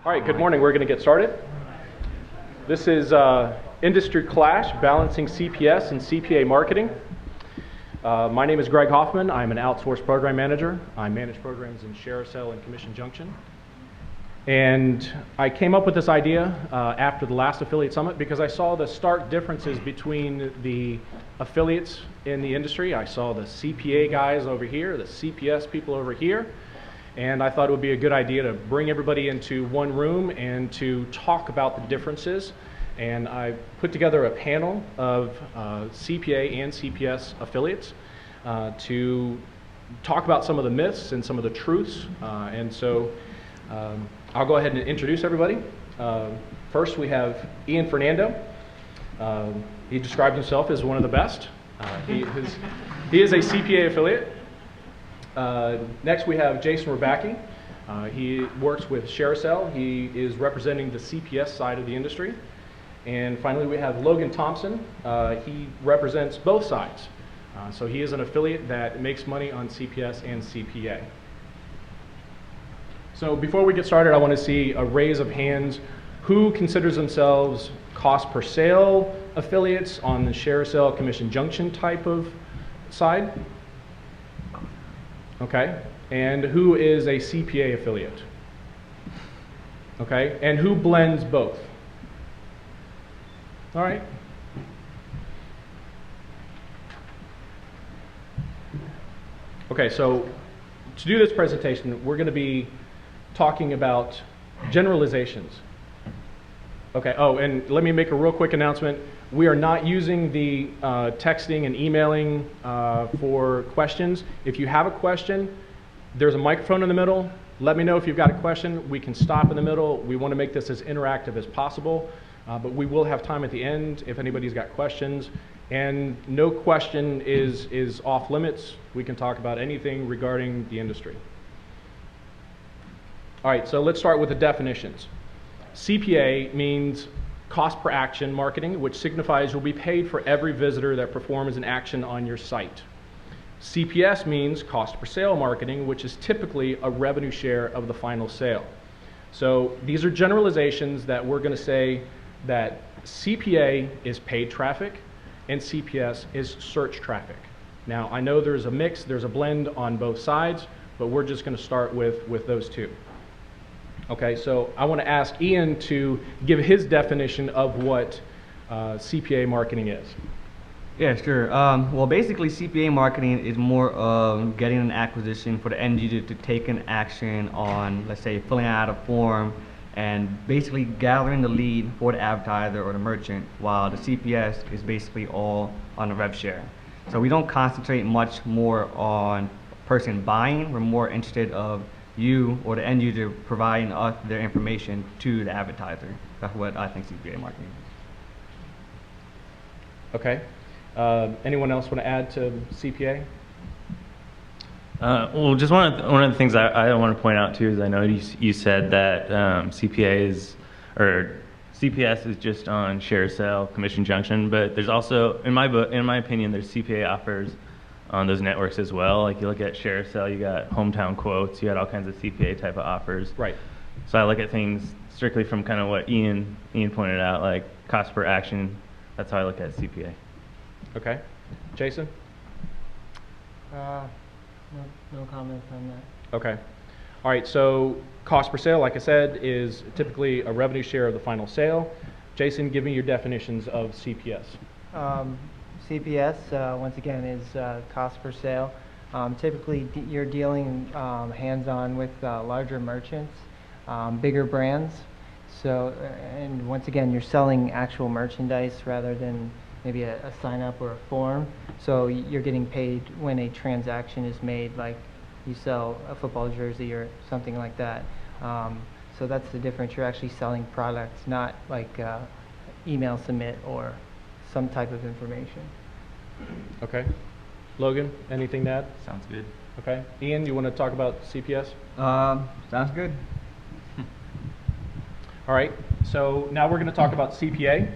All right, good morning. We're going to get started. This is Industry Clash, Balancing CPS and CPA Marketing. My name is Greg Hoffman. I'm an outsourced program manager. I manage programs in Carousel and Commission Junction. And I came up with this idea after the last affiliate summit because I saw the stark differences between the affiliates in the industry. I saw the CPA guys over here, the CPS people over here, and I thought it would be a good idea to bring everybody into one room and to talk about the differences. And I put together a panel of CPA and CPS affiliates to talk about some of the myths and some of the truths. And so I'll go ahead and introduce everybody. First, we have Fernando. He describes himself as one of the best. He is a CPA affiliate. Next, we have Jason Rabacki. He works with Carousel. He is representing the CPS side of the industry. And finally, we have Logan Thompson. He represents both sides. So he is an affiliate that makes money on CPS and CPA. So before we get started, I want to see a raise of hands. Who considers themselves cost per sale affiliates on the Carousel Commission Junction type of side? Okay. And who is a CPA affiliate? Okay. And who blends both? All right. Okay, so to do this presentation, we're going to be talking about generalizations. Okay, oh, and let me make a real quick announcement. We are not using the texting and emailing for questions. If you have a question, there's a microphone in the middle. Let me know if you've got a question. We can stop in the middle. We want to make this as interactive as possible, but we will have time at the end if anybody's got questions. And no question is off limits. We can talk about anything regarding the industry. All right, so let's start with the definitions. CPA means cost per action marketing, which signifies you'll be paid for every visitor that performs an action on your site. CPS means cost per sale marketing, which is typically a revenue share of the final sale. So these are generalizations that we're going to say that CPA is paid traffic and CPS is search traffic. Now, I know there's a mix, there's a blend on both sides, but we're just going to start with those two. Okay, so I want to ask Ian to give his definition of what CPA marketing is. Yeah, sure. Well, basically, CPA marketing is more of getting an acquisition for the end user to take an action on, let's say, filling out a form and basically gathering the lead for the advertiser or the merchant, while the CPS is basically all on the rev share. So we don't concentrate much more on person buying. We're more interested of you or the end user providing us their information to the advertiser. That's what I think CPA marketing is. Okay. Anyone else want to add to CPA? Well, just one of the things I want to point out too is I know you said that CPS is just on Carousel, Commission Junction, but there's also, in my opinion, there's CPA offers on those networks as well. Like you look at Carousel, you got hometown quotes, you got all kinds of CPA type of offers. Right. So I look at things strictly from kind of what Ian pointed out, like cost per action. That's how I look at CPA. Okay. Jason? No comments on that. Okay. All right, so cost per sale, like I said, is typically a revenue share of the final sale. Jason, give me your definitions of CPS. CPS, once again, is cost per sale. Typically, you're dealing hands-on with larger merchants, bigger brands. So, and once again, you're selling actual merchandise rather than maybe a sign-up or a form. So you're getting paid when a transaction is made, like you sell a football jersey or something like that. So that's the difference. You're actually selling products, not like email submit or some type of information. Okay. Logan, anything to add? Sounds good. Okay. Ian, you want to talk about CPS? Sounds good. All right. So now we're going to talk about CPA.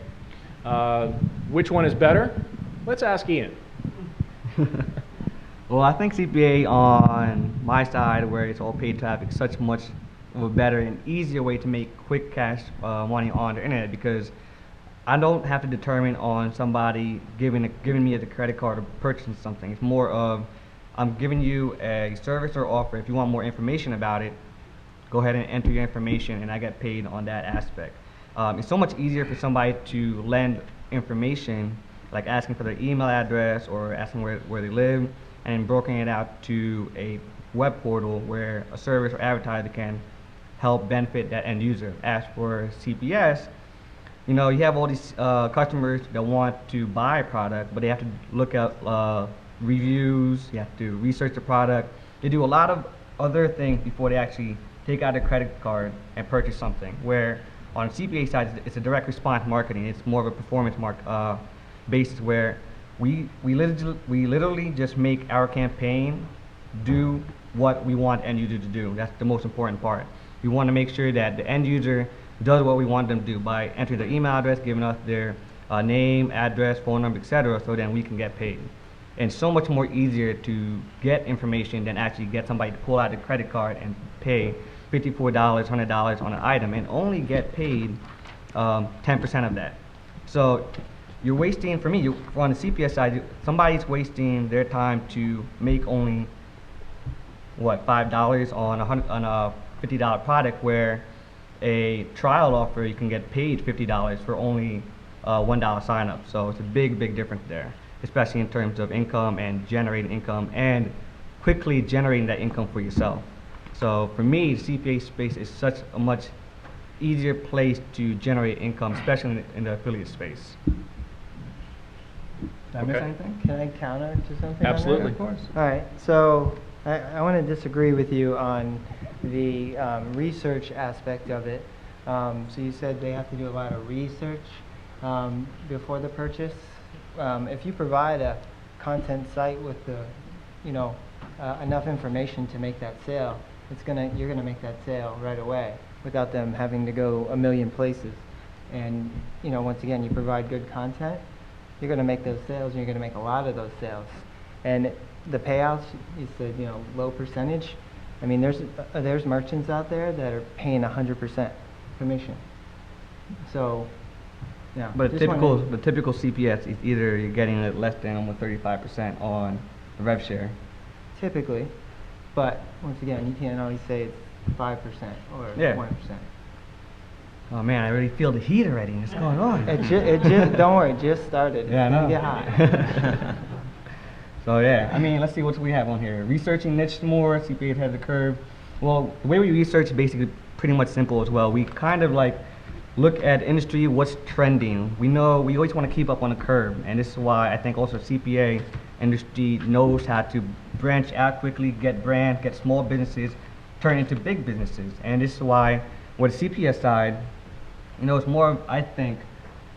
Which one is better? Let's ask Ian. Well, I think CPA on my side, where it's all paid traffic, such much of a better and easier way to make quick cash money on the internet, because I don't have to determine on somebody giving me the credit card or purchasing something. It's more of, I'm giving you a service or offer. If you want more information about it, go ahead and enter your information, and I get paid on that aspect. It's so much easier for somebody to lend information, like asking for their email address or asking where they live, and brokering it out to a web portal where a service or advertiser can help benefit that end user. As for CPS, you know, you have all these customers that want to buy a product, but they have to look at reviews, you have to research the product. They do a lot of other things before they actually take out a credit card and purchase something. Where on the CPA side, it's a direct response marketing. It's more of a performance basis where we literally just make our campaign do what we want end user to do. That's the most important part. We want to make sure that the end user does what we want them to do by entering their email address, giving us their name, address, phone number, etc., so then we can get paid. And so much more easier to get information than actually get somebody to pull out a credit card and pay $54, $100 on an item and only get paid 10% of that. So you're wasting, for me, on the CPS side, somebody's wasting their time to make only, what, $5 on a $50 product, where a trial offer you can get paid $50 for only $1 sign up. So it's a big difference there, especially in terms of income and generating income and quickly generating that income for yourself. So for me, the CPA space is such a much easier place to generate income, especially in the affiliate space. Did I miss anything? Can I counter to something? Absolutely. Of course. All right, so I want to disagree with you on the research aspect of it. So you said they have to do a lot of research before the purchase. If you provide a content site with the, enough information to make that sale, you're gonna make that sale right away without them having to go a million places. And once again, you provide good content, you're gonna make those sales, and you're gonna make a lot of those sales. And the payouts, you said, low percentage. I mean, there's merchants out there that are paying 100% commission. So, yeah. But the typical CPS is either you're getting it less than almost 35% on the rev share. Typically, but once again, you can't always say it's 5% or 1%. Oh man, I already feel the heat already. What's going on? It just don't worry, it just started. Yeah, I know. Get hot. So yeah, I mean, let's see what we have on here. Researching niche more, CPA ahead of the curve. Well, the way we research is basically pretty much simple as well. We kind of like look at industry, what's trending. We always want to keep up on the curve, and this is why I think also CPA industry knows how to branch out quickly, get brands, get small businesses, turn into big businesses. And this is why with the CPS side, it's more, I think,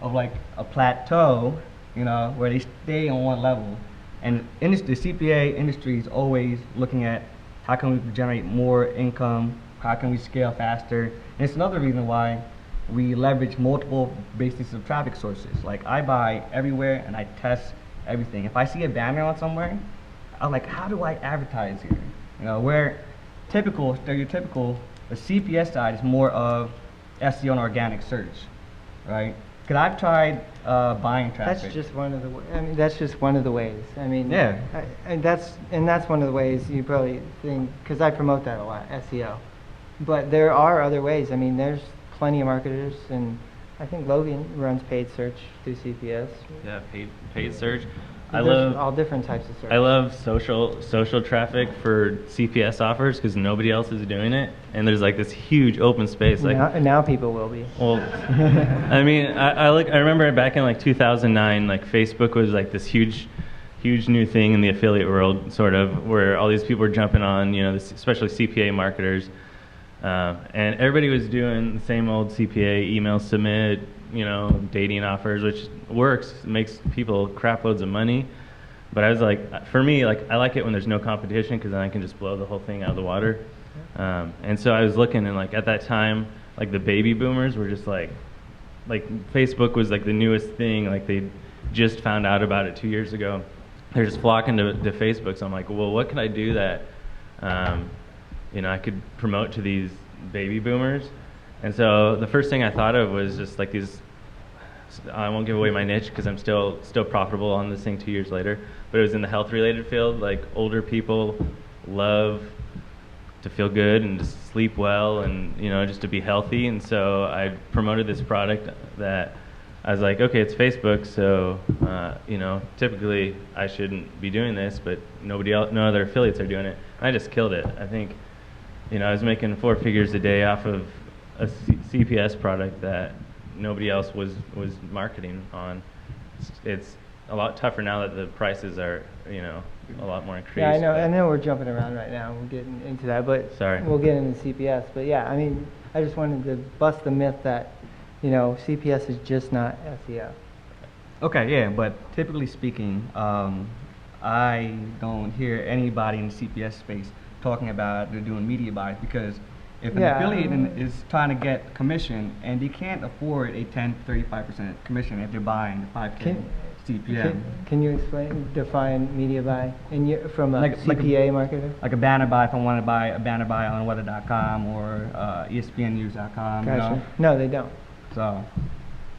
of like a plateau, where they stay on one level. And the CPA industry is always looking at how can we generate more income, how can we scale faster. And it's another reason why we leverage multiple bases of traffic sources. Like I buy everywhere and I test everything. If I see a banner on somewhere, I'm like, how do I advertise here? Where stereotypical, the CPS side is more of SEO and organic search, right? Because I've tried buying traffic. That's just one of the. That's just one of the ways. I mean, yeah. And that's one of the ways you probably think, because I promote that a lot, SEO. But there are other ways. I mean, there's plenty of marketers, and I think Logan runs paid search through CPS. Yeah, paid search. There's all different types of search. I love social traffic for CPS offers because nobody else is doing it, and there's like this huge open space. Like now people will be. Well, I mean, I remember back in like 2009, like Facebook was like this huge new thing in the affiliate world, sort of, where all these people were jumping on, especially CPA marketers, and everybody was doing the same old CPA email submit, dating offers, which works, makes people crap loads of money. But I was like, for me, like I like it when there's no competition because then I can just blow the whole thing out of the water. And so I was looking, and like at that time, like the baby boomers were just like Facebook was like the newest thing. Like they just found out about it 2 years ago. They're just flocking to Facebook. So I'm like, well, what can I do that I could promote to these baby boomers. And so the first thing I thought of was just like these, I won't give away my niche because I'm still profitable on this thing 2 years later, but it was in the health related field. Like older people love to feel good and to sleep well and, you know, just to be healthy. And so I promoted this product that I was like, okay, it's Facebook, so, you know, typically I shouldn't be doing this, but no other affiliates are doing it. And I just killed it. I think, you know, I was making 4 figures a day off of a CPS product that nobody else was marketing on. It's a lot tougher now that the prices are, you know, a lot more increased. Yeah, I know we're jumping around right now. We're getting into that, but Sorry. We'll get into CPS. But yeah, I mean, I just wanted to bust the myth that, you know, CPS is just not SEO. Okay, yeah, but typically speaking, I don't hear anybody in the CPS space talking about they're doing media buys, because if an affiliate is trying to get commission and they can't afford a 10-35% commission if they're buying 5K CPM. Can you define media buy from a CPA marketer? Like a banner buy, if I want to buy a banner buy on weather.com or ESPNnews.com. Gotcha. You know? No, they don't. So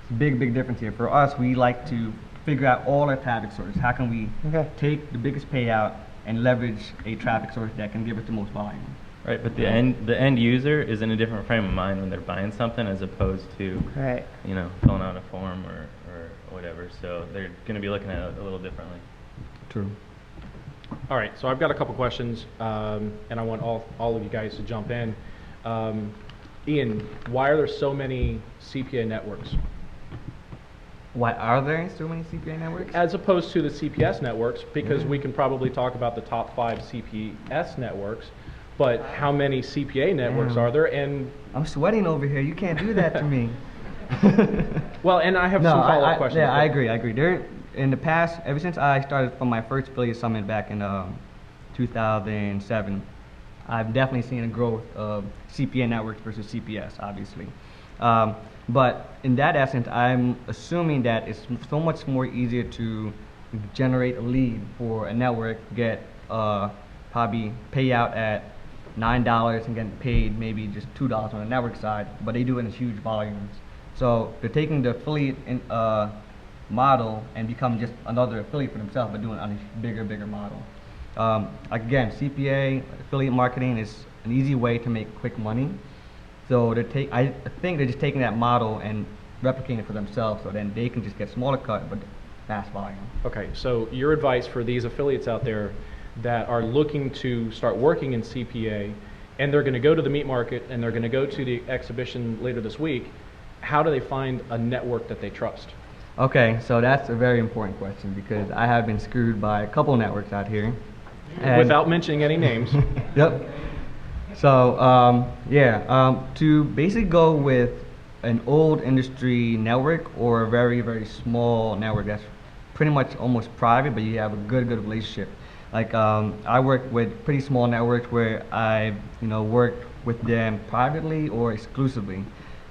it's a big difference here. For us, we like to figure out all our traffic sources. How can we take the biggest payout and leverage a traffic source that can give us the most volume? Right, but the end user is in a different frame of mind when they're buying something as opposed to, you know, filling out a form or whatever. So they're going to be looking at it a little differently. True. All right, so I've got a couple questions, and I want all of you guys to jump in. Ian, why are there so many CPA networks? Why are there so many CPA networks? As opposed to the CPS networks, because we can probably talk about the top 5 CPS networks, but how many CPA networks are there? And I'm sweating over here. You can't do that to me. Well, and I have some follow-up questions. Yeah, I agree. There, in the past, ever since I started from my first affiliate summit back in 2007, I've definitely seen a growth of CPA networks versus CPS, obviously. But in that essence, I'm assuming that it's so much more easier to generate a lead for a network, get probably payout at $9 and get paid maybe just $2 on the network side, but they do it in huge volumes. So they're taking the affiliate model and become just another affiliate for themselves, but doing it on a bigger model. Again, CPA affiliate marketing is an easy way to make quick money. So I think they're just taking that model and replicating it for themselves, so then they can just get smaller cut but fast volume. Okay, so your advice for these affiliates out there that are looking to start working in CPA, and they're going to go to the meat market and they're going to go to the exhibition later this week, how do they find a network that they trust? Okay, so that's a very important question, because I have been screwed by a couple networks out here. Without mentioning any names. Yep. So, to basically go with an old industry network or a very small network that's pretty much almost private, but you have a good relationship. Like, I work with pretty small networks where I've, worked with them privately or exclusively.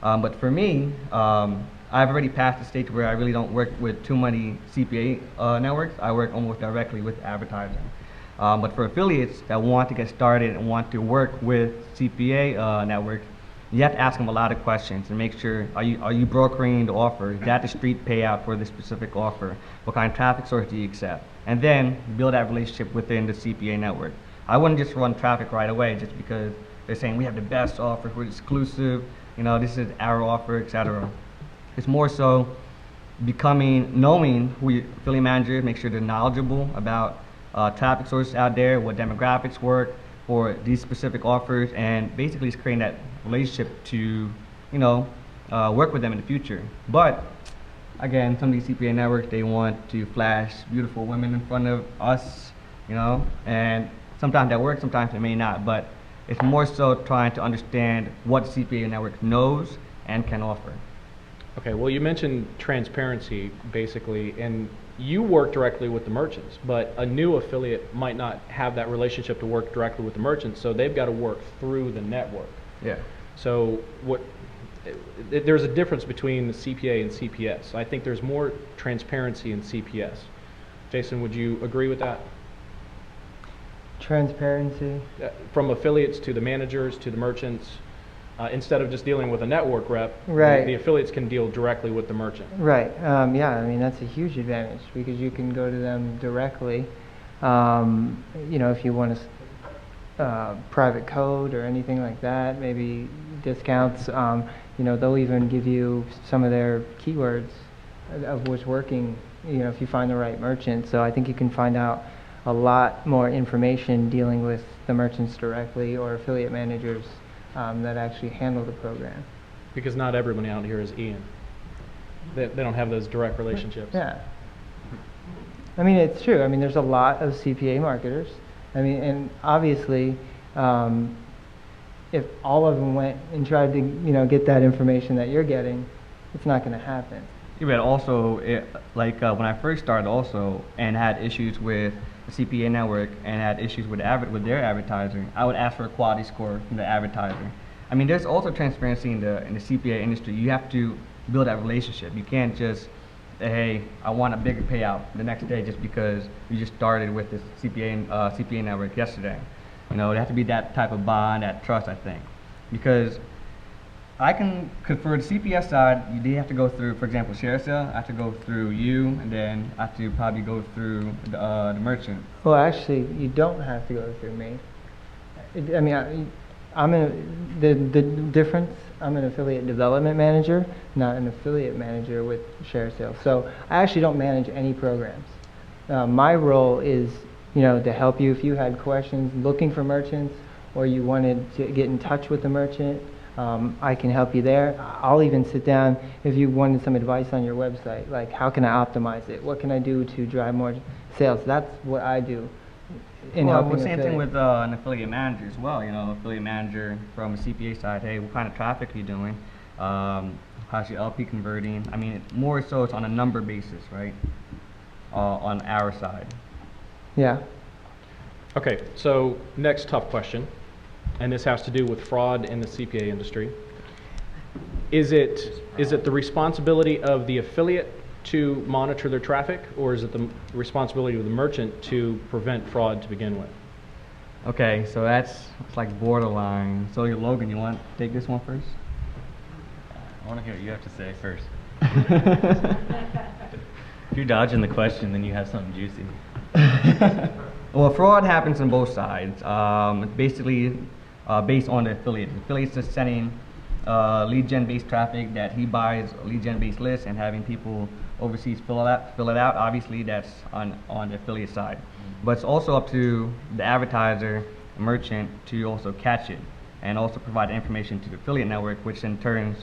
But for me, I've already passed the stage where I really don't work with too many CPA networks. I work almost directly with advertising. But for affiliates that want to get started and want to work with CPA networks, you have to ask them a lot of questions and make sure, are you brokering the offer? Is that the street payout for the specific offer? What kind of traffic source do you accept? And then build that relationship within the CPA network. I wouldn't just run traffic right away just because they're saying we have the best offer, we're exclusive, this is our offer, etc. It's more so knowing who your affiliate manager is, make sure they're knowledgeable about traffic sources out there, what demographics work for these specific offers, and basically just creating that relationship to, work with them in the future. But again, some of these CPA networks, they want to flash beautiful women in front of us, and sometimes that works, sometimes it may not. But it's more so trying to understand what the CPA network knows and can offer. Okay, well, you mentioned transparency, basically, and you work directly with the merchants, but a new affiliate might not have that relationship to work directly with the merchants, so they've got to work through the network. Yeah. So there's a difference between the CPA and CPS. I think there's more transparency in CPS. Jason, would you agree with that? Transparency? From affiliates to the managers to the merchants, instead of just dealing with a network rep, Right. the affiliates can deal directly with the merchant. Right. Yeah, I mean, that's a huge advantage because you can go to them directly. You know, if you want to private code or anything like that, maybe discounts, you know, they'll even give you some of their keywords of what's working, you know, if you find the right merchant. So I think you can find out a lot more information dealing with the merchants directly or affiliate managers that actually handle the program. Because not everybody out here is Ian. They don't have those direct relationships. Yeah. I mean, it's true. I mean, there's a lot of CPA marketers. I mean, and obviously, if all of them went and tried to, you know, get that information that you're getting, it's not going to happen. Yeah, but also, when I first started also and had issues with the CPA network and had issues with their advertising, I would ask for a quality score from the advertiser. I mean, there's also transparency in the CPA industry. You have to build that relationship. You can't just say, hey, I want a bigger payout the next day just because you just started with this CPA network yesterday. You know, it has to be that type of bond, that trust, I think. Because for the CPS side, they have to go through, for example, share sale, I have to go through you, and then I have to probably go through the merchant. Well, actually, you don't have to go through me. I mean, the difference, I'm an affiliate development manager, not an affiliate manager with share sale. So I actually don't manage any programs. My role is, you know, to help you if you had questions looking for merchants or you wanted to get in touch with the merchant. I can help you there. I'll even sit down if you wanted some advice on your website, like how can I optimize it? What can I do to drive more sales? That's what I do. Well, same thing with an affiliate manager as well. You know, affiliate manager from a CPA side. Hey, what kind of traffic are you doing? How's your LP converting? I mean, more so it's on a number basis, right? On our side. Yeah. Okay, so next tough question, and this has to do with fraud in the CPA industry. Is it the responsibility of the affiliate to monitor their traffic, or is it the responsibility of the merchant to prevent fraud to begin with? Okay, so it's like borderline. So Logan, you want to take this one first? I want to hear what you have to say first. If you're dodging the question, then you have something juicy. Well, fraud happens on both sides. It's basically based on the affiliate. The affiliate's just sending lead gen based traffic that he buys a lead gen based list and having people overseas fill it out. Obviously, that's on the affiliate side. But it's also up to the advertiser, the merchant, to also catch it and also provide the information to the affiliate network, which in turn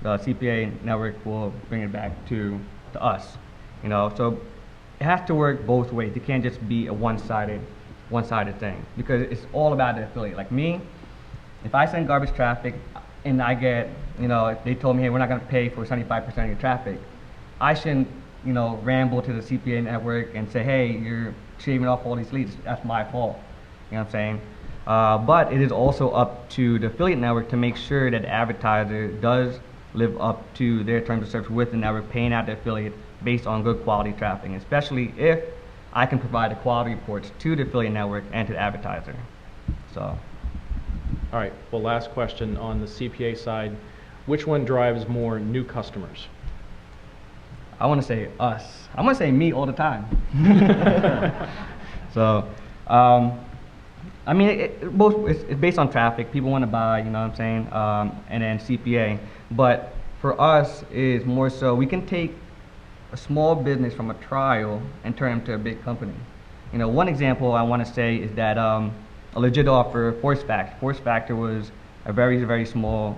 the CPA network will bring it back to us. You know, so it has to work both ways. It can't just be a one-sided thing because it's all about the affiliate. Like me, if I send garbage traffic and I get, you know, if they told me, hey, we're not going to pay for 75% of your traffic, I shouldn't, you know, ramble to the CPA network and say, hey, you're shaving off all these leads. That's my fault. You know what I'm saying? But it is also up to the affiliate network to make sure that the advertiser does live up to their terms of service with the network, paying out the affiliate based on good quality traffic, especially if I can provide the quality reports to the affiliate network and to the advertiser. So. All right, well, last question on the CPA side. Which one drives more new customers? I want to say us. I'm going to say me all the time. So, I mean, it's based on traffic. People want to buy, you know what I'm saying, and then CPA. But for us, is more so we can take a small business from a trial and turn them to a big company. You know, one example I want to say is that a legit offer, Force Factor was a very, very small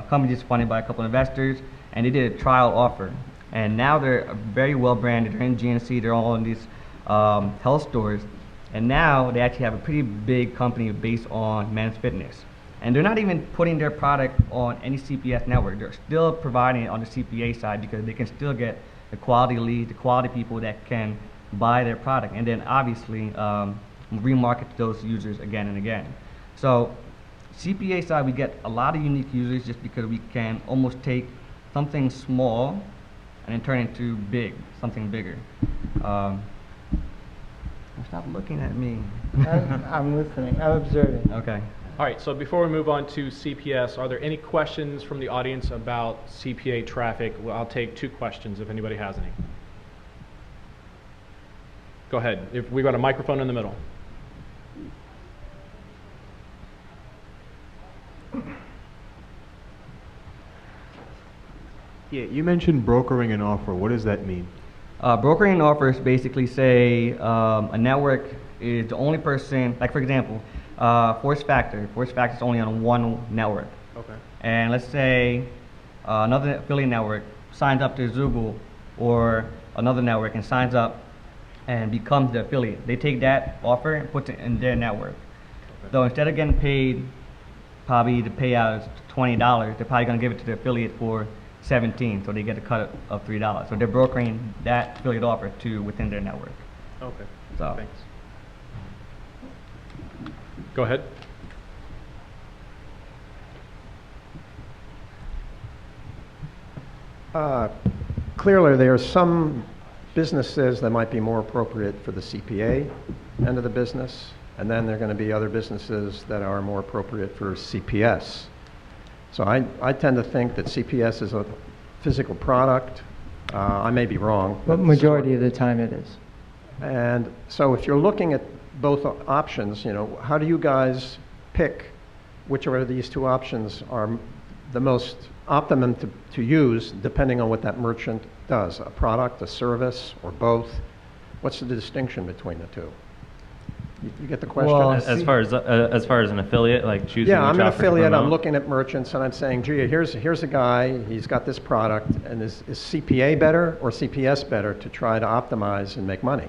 company just funded by a couple of investors, and they did a trial offer. And now they're very well branded. They're in GNC. They're all in these health stores. And now they actually have a pretty big company based on men's fitness. And they're not even putting their product on any CPS network. They're still providing it on the CPA side because they can still get the quality leads, the quality people that can buy their product. And then obviously remarket to those users again and again. So CPA side, we get a lot of unique users just because we can almost take something small and then turn it into something bigger. Stop looking at me. I'm listening. I'm observing. Okay. All right, so before we move on to CPS, are there any questions from the audience about CPA traffic? Well, I'll take 2 questions if anybody has any. Go ahead. If we've got a microphone in the middle. Yeah, you mentioned brokering an offer. What does that mean? Brokering an offer is basically say a network is the only person, like for example, Force Factor is only on one network. Okay. And let's say another affiliate network signs up to Zoogle or another network and signs up and becomes the affiliate. They take that offer and put it in their network. Okay. So instead of getting paid, probably the payout is $20, they're probably going to give it to the affiliate for 17, so they get a cut of $3. So they're brokering that affiliate offer to within their network. Okay. So Thanks. Go ahead. Clearly, there are some businesses that might be more appropriate for the CPA end of the business, and then there are going to be other businesses that are more appropriate for CPS. So I tend to think that CPS is a physical product. I may be wrong. But majority of the time it is. And so if you're looking at both options, how do you guys pick whichever of these 2 options are the most optimum to use depending on what that merchant does? A product, a service, or both? What's the distinction between the 2? You get the question? Well, As far as an affiliate, like choosing Yeah, which I'm an offer to affiliate. I'm promote? looking at merchants and I'm saying, gee, here's a guy, he's got this product, and is CPA better or CPS better to try to optimize and make money?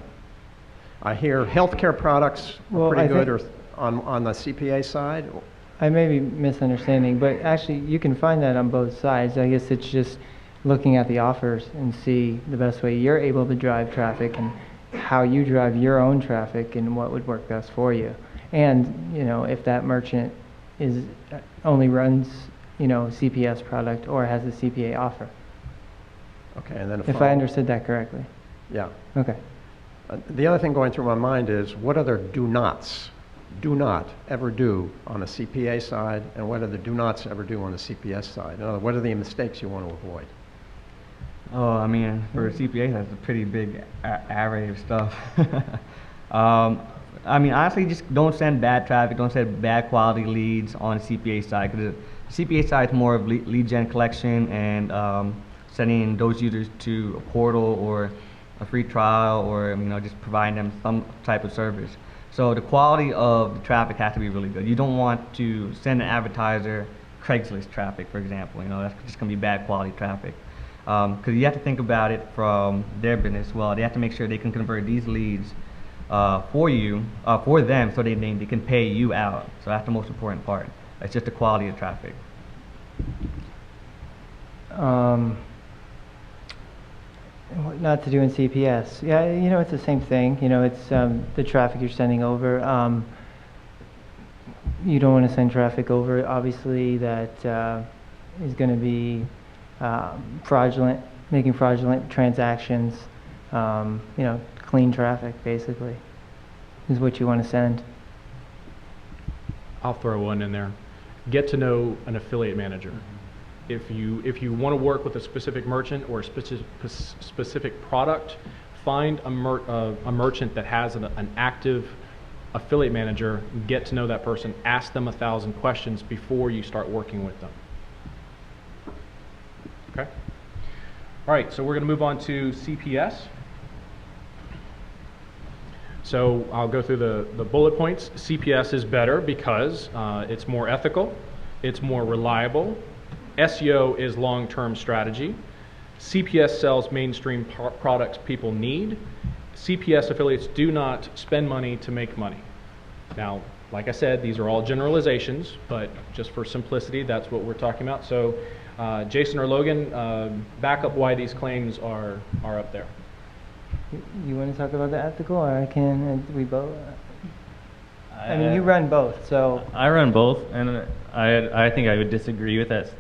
I hear healthcare products are Well, pretty I good or think- on the CPA side. I may be misunderstanding, but actually you can find that on both sides. I guess it's just looking at the offers and see the best way you're able to drive traffic and how you drive your own traffic and what would work best for you. And, if that merchant only runs, CPS product or has a CPA offer. Okay, and then If I understood that correctly. Yeah. Okay. The other thing going through my mind is what are the do nots? Do not ever do on the CPA side, and what are the do nots ever do on the CPS side? In other words, what are the mistakes you want to avoid? Oh, I mean, for a CPA, that's a pretty big array of stuff. I mean, honestly, just don't send bad traffic, don't send bad quality leads on the CPA side, because the CPA side is more of lead gen collection and sending those users to a portal or a free trial or, just providing them some type of service. So the quality of the traffic has to be really good. You don't want to send an advertiser Craigslist traffic, for example. That's just going to be bad quality traffic. Because you have to think about it from their business. Well, they have to make sure they can convert these leads for them, so they can pay you out. So that's the most important part. It's just the quality of traffic. Not to do in CPS. Yeah, it's the same thing. It's the traffic you're sending over. You don't want to send traffic over, obviously, that is going to be fraudulent, making fraudulent transactions. Clean traffic, basically, is what you want to send. I'll throw one in there. Get to know an affiliate manager. If you want to work with a specific merchant or a specific product, find a merchant that has an active affiliate manager. Get to know that person. Ask them 1,000 questions before you start working with them. Okay. All right. So we're going to move on to CPS. So I'll go through the bullet points. CPS is better because it's more ethical, it's more reliable. SEO is long-term strategy. CPS sells mainstream products people need. CPS affiliates do not spend money to make money. Now, like I said, these are all generalizations, but just for simplicity, that's what we're talking about. So, Jason or Logan, back up why these claims are up there. You want to talk about the ethical, or I can? We both. I mean, you run both, so. I run both, and I think I would disagree with that.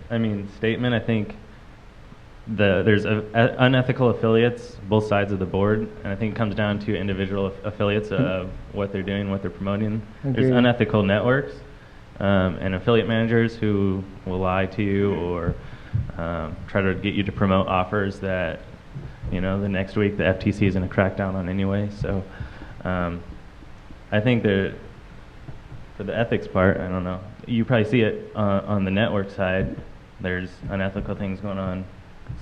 Statement. I think there's unethical affiliates, both sides of the board, and I think it comes down to individual affiliates of what they're doing, what they're promoting. Agreed. There's unethical networks. and affiliate managers who will lie to you or try to get you to promote offers that, the next week the FTC is going to crack down on anyway. So I think that for the ethics part, I don't know. You probably see it on the network side. There's unethical things going on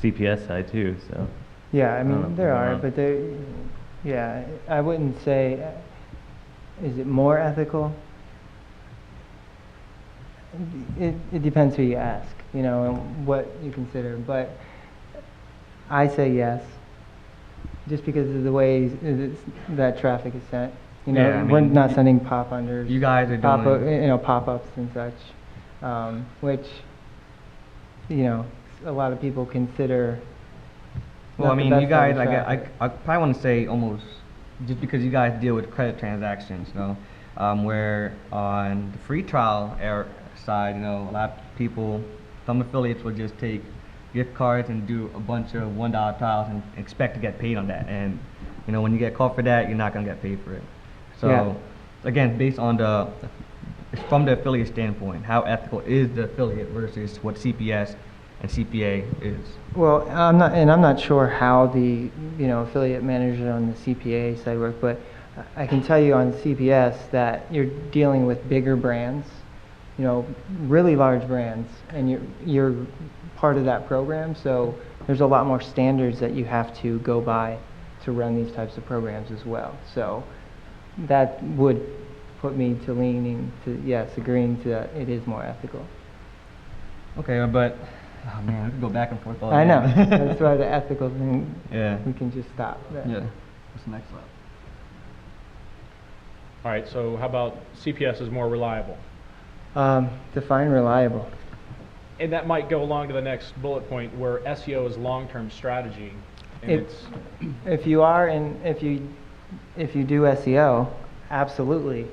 CPS side too. So Yeah, I mean, know, there I are, don't know. but yeah, I wouldn't say, is it more ethical? It depends who you ask, and what you consider, but I say yes, just because of the way that traffic is sent. Yeah, I we're mean, not sending pop-unders, You guys are doing. pop-ups and such, which, a lot of people consider. Well, I not the mean, best you guys, on traffic. I probably want to say almost, just because you guys deal with credit transactions, where on the free trial side, a lot of people, some affiliates will just take gift cards and do a bunch of $1 trials and expect to get paid on that. And, when you get caught for that, you're not going to get paid for it. So, Yeah. again, based on from the affiliate standpoint, how ethical is the affiliate versus what CPS and CPA is? Well, I'm not sure how the affiliate manager on the CPA side work, but I can tell you on CPS that you're dealing with bigger brands, really large brands, and you're part of that program. So there's a lot more standards that you have to go by to run these types of programs as well. So that would put me to leaning to yes, agreeing to that it is more ethical. Okay, but oh man, we could go back and forth all I day. know. That's why the ethical thing. Yeah. We can just stop there. Yeah. What's the next slide? All right, so how about CPS is more reliable? Define reliable. And that might go along to the next bullet point where SEO is long-term strategy. And If you are and if you do SEO, absolutely,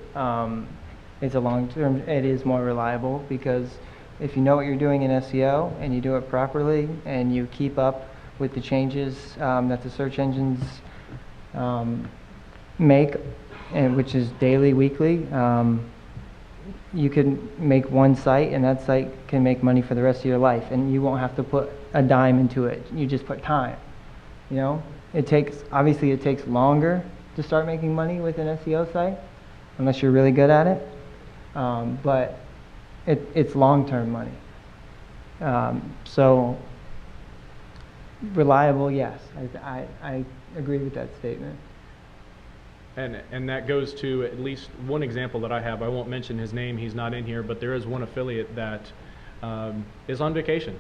it's a long-term. It is more reliable because if you know what you're doing in SEO and you do it properly and you keep up with the changes that the search engines make, and which is daily, weekly. You can make one site and that site can make money for the rest of your life and you won't have to put a dime into it. You just put time. It takes longer to start making money with an SEO site unless you're really good at it. But it's long-term money. So reliable, yes. I agree with that statement. And that goes to at least one example that I have. I won't mention his name, he's not in here, but there is one affiliate that is on vacation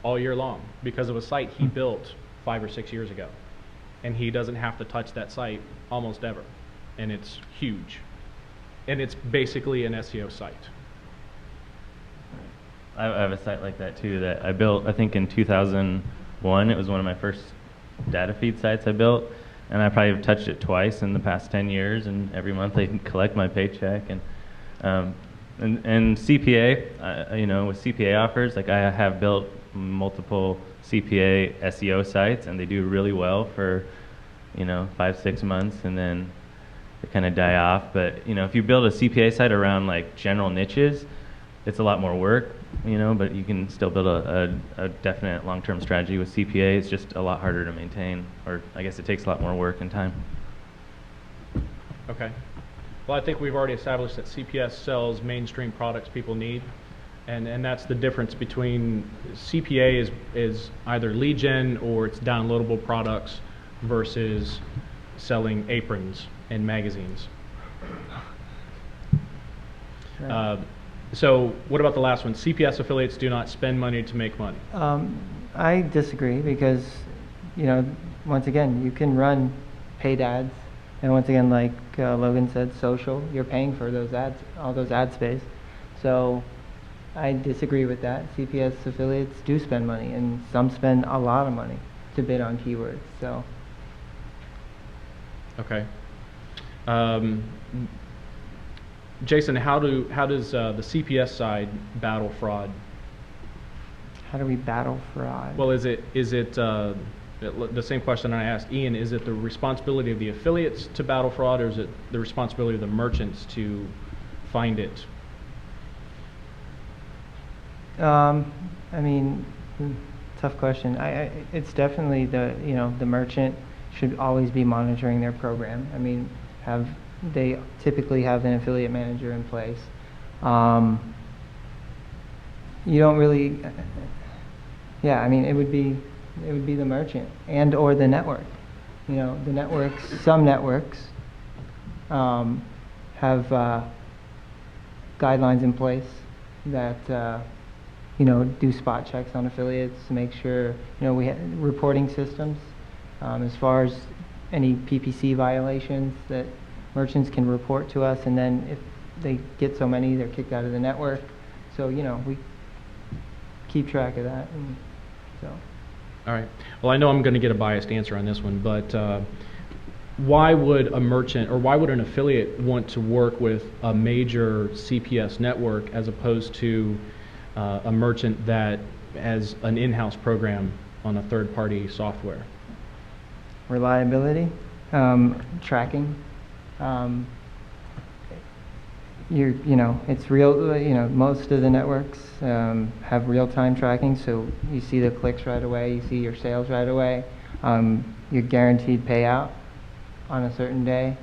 all year long because of a site he built 5 or 6 years ago. And he doesn't have to touch that site almost ever. And it's huge. And it's basically an SEO site. I have a site like that too that I built, I think in 2001. It was one of my first data feed sites I built. And I probably have touched it twice in the past 10 years, and every month I can collect my paycheck. And CPA, with CPA offers, like I have built multiple CPA SEO sites, and they do really well for 5-6 months, and then they kind of die off. But if you build a CPA site around like general niches, it's a lot more work. But you can still build a definite long-term strategy with CPA. It's just a lot harder to maintain, or I guess it takes a lot more work and time. Okay. Well, I think we've already established that CPS sells mainstream products people need, and that's the difference between CPA is either lead gen or it's downloadable products versus selling aprons and magazines. So what about the last one? CPS affiliates do not spend money to make money. I disagree because, once again, you can run paid ads, and once again, like Logan said, social. You're paying for those ads, all those ad space. So I disagree with that. CPS affiliates do spend money, and some spend a lot of money to bid on keywords. So. Okay. Jason, how does the CPS side battle fraud? How do we battle fraud? Well, is it the same question I asked Ian? Is it the responsibility of the affiliates to battle fraud, or is it the responsibility of the merchants to find it? I mean, tough question. It's definitely the merchant should always be monitoring their program. I mean, they typically have an affiliate manager in place. You don't really, yeah, I mean, it would be the merchant and or the network. You know, the networks, some networks have guidelines in place that do spot checks on affiliates to make sure, we have reporting systems as far as any PPC violations that merchants can report to us, and then if they get so many, they're kicked out of the network. So, we keep track of that. And so. All right. Well, I know I'm going to get a biased answer on this one, but why would a merchant or why would an affiliate want to work with a major CPS network as opposed to a merchant that has an in-house program on a third-party software? Reliability, tracking. It's real. Most of the networks have real-time tracking, so you see the clicks right away, you see your sales right away. You're guaranteed payout on a certain day.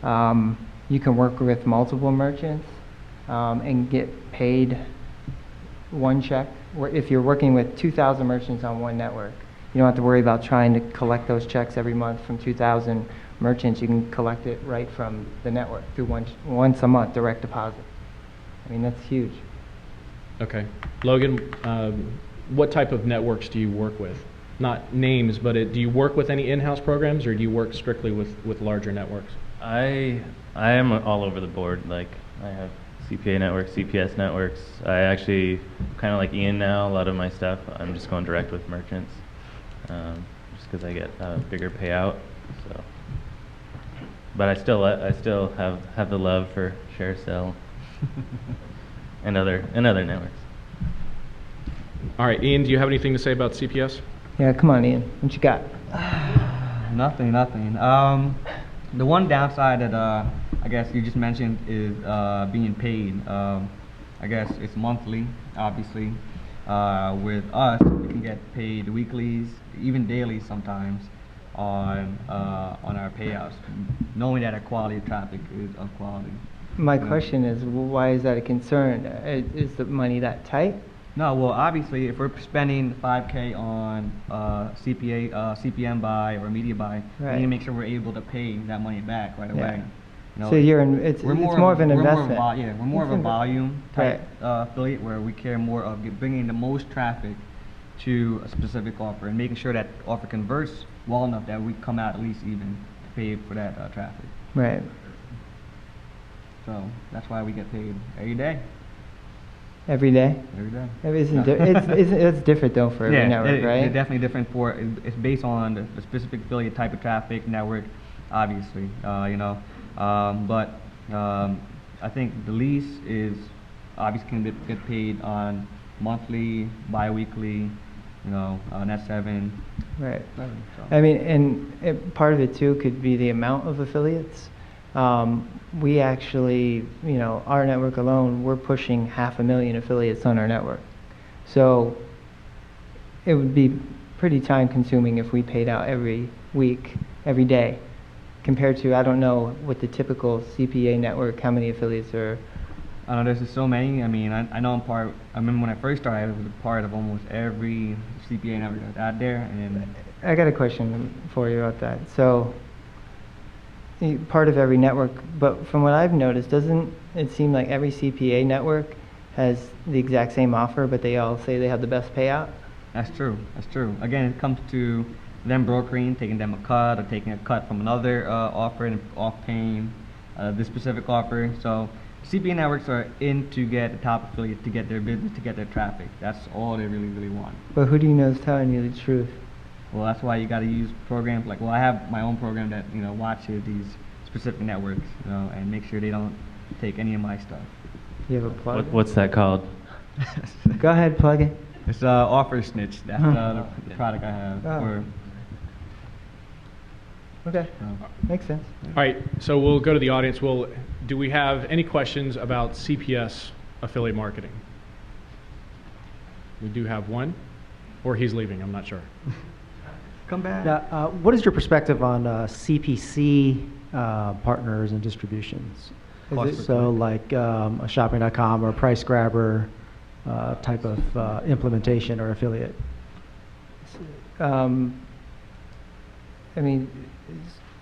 You can work with multiple merchants and get paid one check. If you're working with 2,000 merchants on one network, you don't have to worry about trying to collect those checks every month from 2,000 merchants. You can collect it right from the network through once a month, direct deposit. I mean, that's huge. Okay. Logan, what type of networks do you work with? Not names, but do you work with any in-house programs, or do you work strictly with larger networks? I am all over the board. Like, I have CPA networks, CPS networks. I actually kind of like Ian now. A lot of my stuff, I'm just going direct with merchants, just because I get a bigger payout. So, but I still have the love for ShareCell and other networks. All right, Ian, do you have anything to say about CPS? Yeah, come on, Ian. What you got? Nothing. The one downside that I guess you just mentioned is being paid. I guess it's monthly, obviously. With us, we can get paid weeklies, even daily sometimes, on our payouts, knowing that our quality of traffic is of quality. My question is, why is that a concern? Is the money that tight? No, well, obviously, if we're spending $5K on CPM buy or media buy, we need to make sure we're able to pay that money back right away. So it's more of an investment. We're more of a volume type affiliate where we care more of bringing the most traffic to a specific offer and making sure that offer converts well enough that we come out at least even to pay for that traffic. Right. So that's why we get paid every day. Every day? Every day. It's different though for every network, right? It's definitely different it's based on the specific affiliate type of traffic, network, obviously, but I think the lease is obviously can get paid on monthly, bi-weekly, net 7. Right. 7, so. I mean, and part of it too could be the amount of affiliates. We actually, our network alone, we're pushing 500,000 affiliates on our network. So it would be pretty time consuming if we paid out every week, every day, compared to, I don't know, what the typical CPA network, how many affiliates are. I don't know, there's just so many. I mean, I know I remember when I first started, I was a part of almost every CPA network out there. And I got a question for you about that. So, part of every network, but from what I've noticed, doesn't it seem like every CPA network has the exact same offer, but they all say they have the best payout? That's true. Again, it comes to them brokering, taking them a cut, or taking a cut from another offer and off paying this specific offer. So CPA networks are in to get the top affiliate, to get their business, to get their traffic. That's all they really, really want. But who do you know is telling you the truth? Well, that's why you got to use programs like, I have my own program that watches these specific networks, and make sure they don't take any of my stuff. You have a plug? What's that called? Go ahead, plug it. It's Offer Snitch. That's the product I have. Okay, makes sense. All right, so we'll go to the audience. Do we have any questions about CPS affiliate marketing? We do have one, or he's leaving, I'm not sure. Come back. Now, what is your perspective on CPC partners and distributions? Cost per So click. like a shopping.com or a price grabber type of implementation or affiliate? I mean,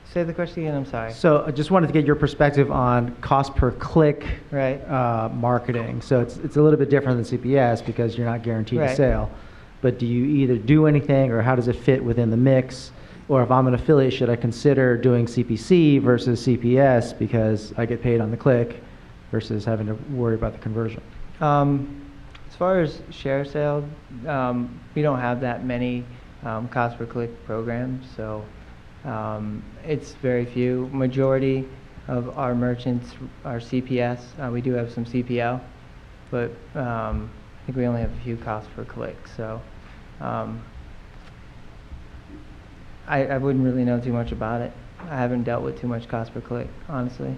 say the question again, I'm sorry. So I just wanted to get your perspective on cost per click Right. marketing. So it's a little bit different than CPS because you're not guaranteed a Right. sale. But do you either do anything or how does it fit within the mix? Or if I'm an affiliate, should I consider doing CPC versus CPS because I get paid on the click versus having to worry about the conversion? As far as share sale, we don't have that many cost per click programs, so it's very few. Majority of our merchants are CPS. We do have some CPL, but I think we only have a few costs per click. So I wouldn't really know too much about it. I haven't dealt with too much cost per click, honestly.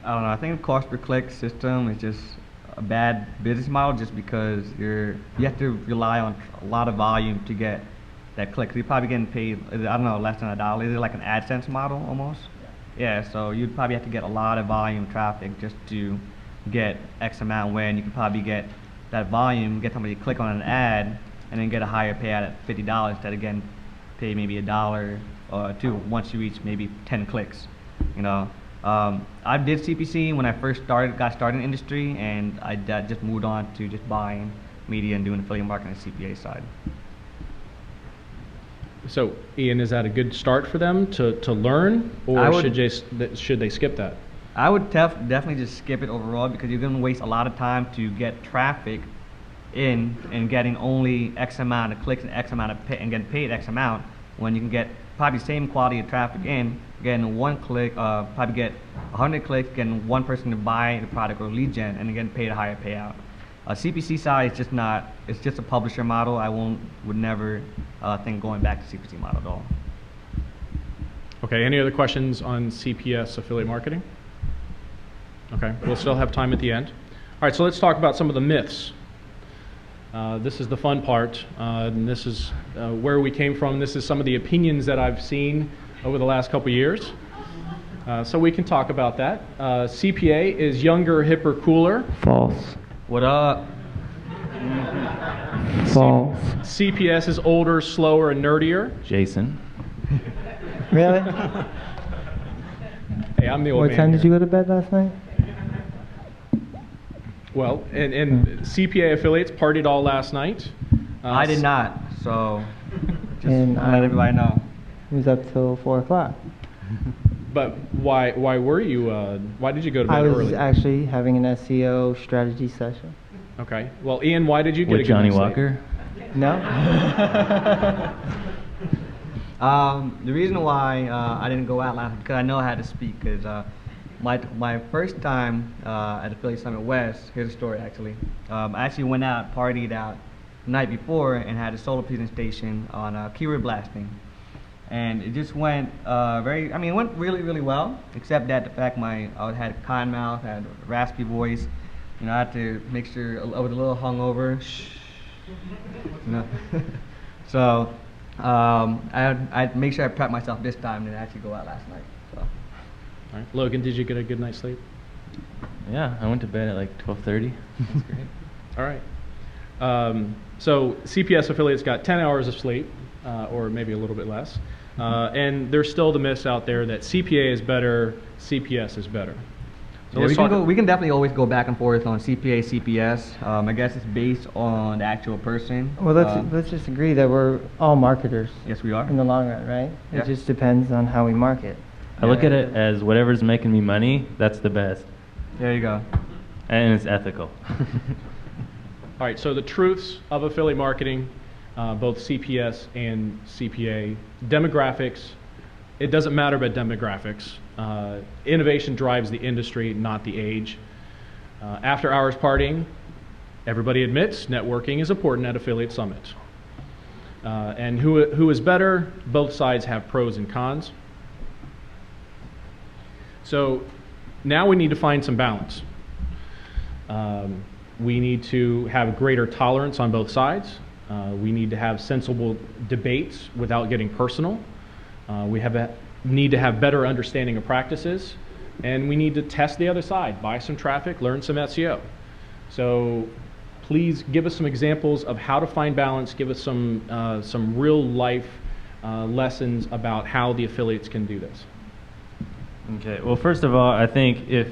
I don't know. I think the cost per click system is just a bad business model, just because you have to rely on a lot of volume to get that click. You're probably getting paid, I don't know, less than $1. Is it like an AdSense model almost? Yeah. So you'd probably have to get a lot of volume traffic just to get X amount. When you could probably get that volume, get somebody to click on an ad, and then get a higher payout at $50. That again, pay maybe $1 or $2 once you reach maybe 10 clicks. You know. I did CPC when I first got started in the industry, and I just moved on to just buying media and doing affiliate marketing on the CPA side. So, Ian, is that a good start for them to learn, I or would- should they skip that? I would definitely just skip it overall, because you're going to waste a lot of time to get traffic in and getting only X amount of clicks and X amount of and getting paid X amount, when you can get probably same quality of traffic in, getting one click, probably get 100 clicks, getting one person to buy the product or lead gen, and getting paid a higher payout. CPC side is just not, it's just a publisher model. I would never think going back to CPC model at all. Okay, any other questions on CPS affiliate marketing? Okay, we'll still have time at the end. All right, so let's talk about some of the myths. This is the fun part, and this is where we came from. This is some of the opinions that I've seen over the last couple years. So we can talk about that. CPA is younger, hipper, cooler. False. What up? False. CPS is older, slower, and nerdier. Jason. Really? Hey, I'm the old What man time here. did you go to bed last night? Well, and CPA affiliates partied all last night. I did not, so just And, let everybody know. It was up till 4 o'clock. But why were you? Why did you go to bed I was early? actually having an SEO strategy session. Okay. Well, Ian, why did you get a With good Johnny night's sleep? Walker? No? The reason why I didn't go out last night, because I know I had to speak, because my first time at Affiliate Summit West, here's a story actually. I actually went out, partied out the night before, and had a solo presentation on keyword blasting. And it just went it went really, really well, except that the fact I had a cotton mouth, I had a raspy voice. You know, I had to make sure I was a little hungover. You know. So I'd make sure I prepped myself this time and actually go out last night. So. All right. Logan, did you get a good night's sleep? Yeah, I went to bed at like 12:30. That's great. All right. So CPS affiliates got 10 hours of sleep, or maybe a little bit less. And there's still the myths out there that CPA is better, CPS is better. So Yeah, let's we can definitely always go back and forth on CPA, CPS. I guess it's based on the actual person. Well, let's just agree that we're all marketers Yes, we are. in the long run, right? Yeah. It just depends on how we market. I look at it as whatever's making me money, that's the best. There you go. And it's ethical. All right, so the truths of affiliate marketing, both CPS and CPA. Demographics, it doesn't matter about demographics. Innovation drives the industry, not the age. After hours partying, everybody admits networking is important at Affiliate Summit. And who is better? Both sides have pros and cons. So now we need to find some balance. We need to have greater tolerance on both sides. We need to have sensible debates without getting personal. We need to have better understanding of practices, and we need to test the other side, buy some traffic, learn some SEO. So please give us some examples of how to find balance. Give us some real life lessons about how the affiliates can do this. Okay. Well, first of all, I think if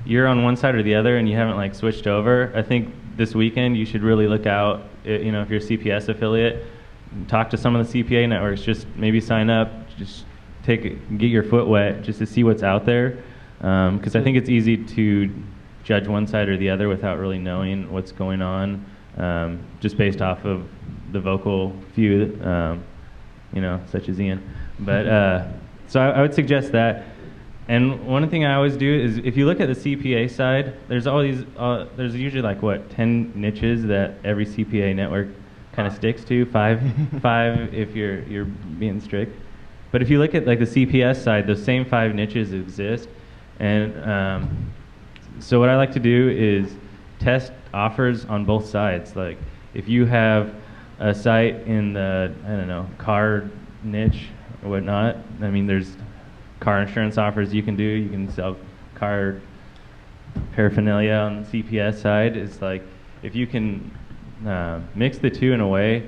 you're on one side or the other and you haven't like switched over, I think this weekend you should really look out. You know, if you're a CPS affiliate, talk to some of the CPA networks. Just maybe sign up. Just get your foot wet just to see what's out there. Because I think it's easy to judge one side or the other without really knowing what's going on, just based off of the vocal few, you know, such as Ian. But so I would suggest that. And one thing I always do is, if you look at the CPA side, there's there's usually like 10 niches that every CPA network kind of sticks to, five if you're being strict. But if you look at like the CPS side, those same 5 niches exist. And so what I like to do is test offers on both sides. Like if you have a site in the, I don't know, car niche or whatnot, I mean, there's car insurance offers you can do. You can sell car paraphernalia on the CPS side. It's like if you can mix the two in a way,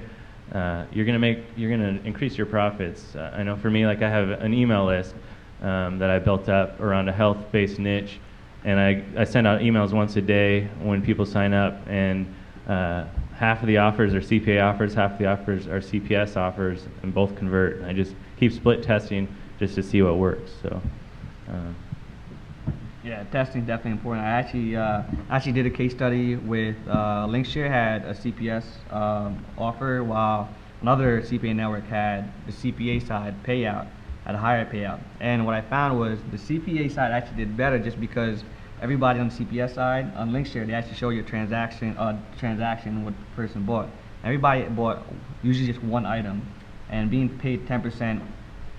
you're gonna increase your profits. I know for me, like I have an email list that I built up around a health-based niche, and I send out emails once a day when people sign up, and half of the offers are CPA offers, half of the offers are CPS offers, and both convert. And I just keep split testing just to see what works. So, yeah, testing is definitely important. I actually did a case study with Linkshare had a CPS offer, while another CPA network had the CPA side payout at a higher payout. And what I found was the CPA side actually did better, just because everybody on the CPS side on Linkshare, they actually show you a transaction what the person bought. Everybody bought usually just one item, and being paid 10%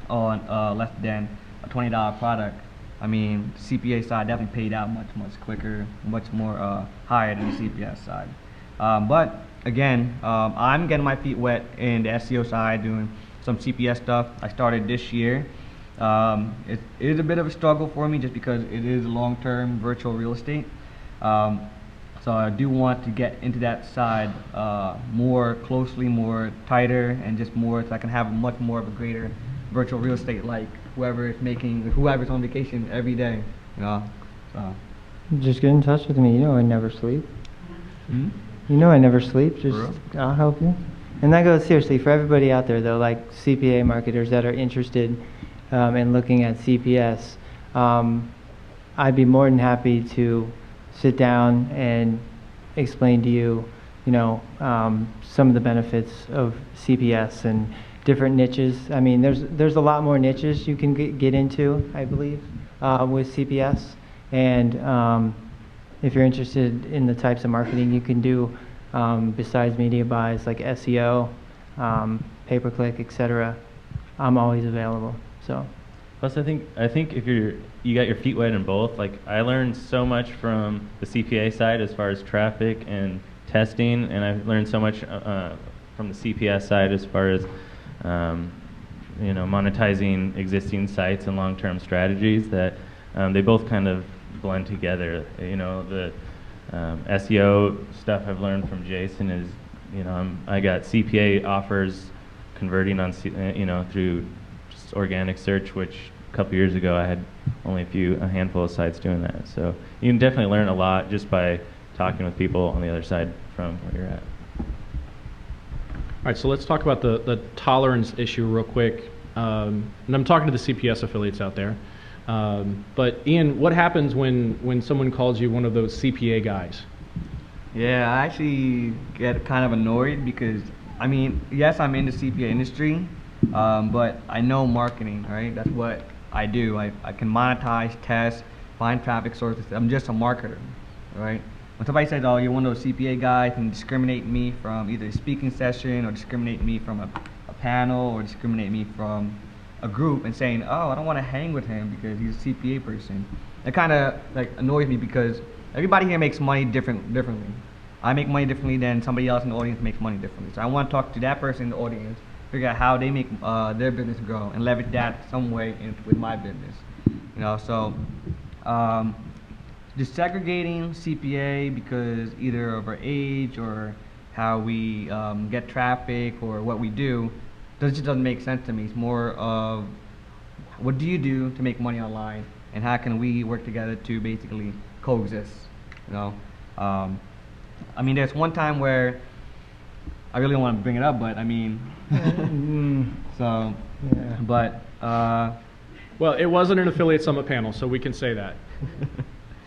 on less than a $20 product. I mean, CPA side definitely paid out much quicker, much more higher than the CPS side. But again, I'm getting my feet wet in the SEO side, doing some CPS stuff. I started this year. It is a bit of a struggle for me, just because it is long-term virtual real estate. So I do want to get into that side more closely, more tighter, and just more, so I can have much more of a greater virtual real estate, like whoever's on vacation every day, you know. So just get in touch with me. You know I never sleep. You know I never sleep. Just I'll help you. And that goes seriously for everybody out there, though, like CPA marketers that are interested in looking at CPS. I'd be more than happy to sit down and explain to you, you know, some of the benefits of CPS and different niches. I mean, there's a lot more niches you can get into, I believe, with CPS. And if you're interested in the types of marketing you can do besides media buys like SEO, pay-per-click, etc., I'm always available. So. Plus, I think if you got your feet wet in both, like I learned so much from the CPA side as far as traffic and testing, and I've learned so much from the CPS side as far as you know, monetizing existing sites and long-term strategies, that they both kind of blend together. You know, the SEO stuff I've learned from Jason is, you know, I got CPA offers converting on, you know, through just organic search, which a couple years ago I had only a handful of sites doing that. So you can definitely learn a lot just by talking with people on the other side from where you're at. All right, so let's talk about the tolerance issue real quick. And I'm talking to the CPS affiliates out there. But Ian, what happens when someone calls you one of those CPA guys? Yeah, I actually get kind of annoyed, because, I mean, yes, I'm in the CPA industry, but I know marketing, right? That's what I do. I can monetize, test, find traffic sources. I'm just a marketer, right? When somebody says, oh, you're one of those CPA guys, and discriminate me from either a speaking session, or discriminate me from a panel, or discriminate me from a group, and saying, oh, I don't want to hang with him because he's a CPA person, it kind of like annoys me, because everybody here makes money differently, I make money differently than somebody else in the audience makes money differently. So I want to talk to that person in the audience, figure out how they make their business grow, and leverage that some way with my business. You know, so just segregating CPA because either of our age or how we get traffic or what we do, just doesn't make sense to me. It's more of what do you do to make money online, and how can we work together to basically coexist. You know, I mean, there's one time where I really don't want to bring it up, but I mean, so, Yeah. but Well, it wasn't an affiliate summit panel, so we can say that.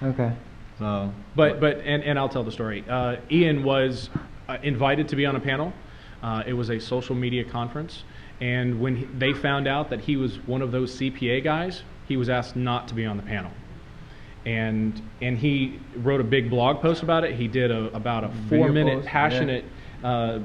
Okay. so. And I'll tell the story. Ian was invited to be on a panel. It was a social media conference, and when they found out that he was one of those CPA guys, he was asked not to be on the panel. And he wrote a big blog post about it. He did about a 4-minute post, passionate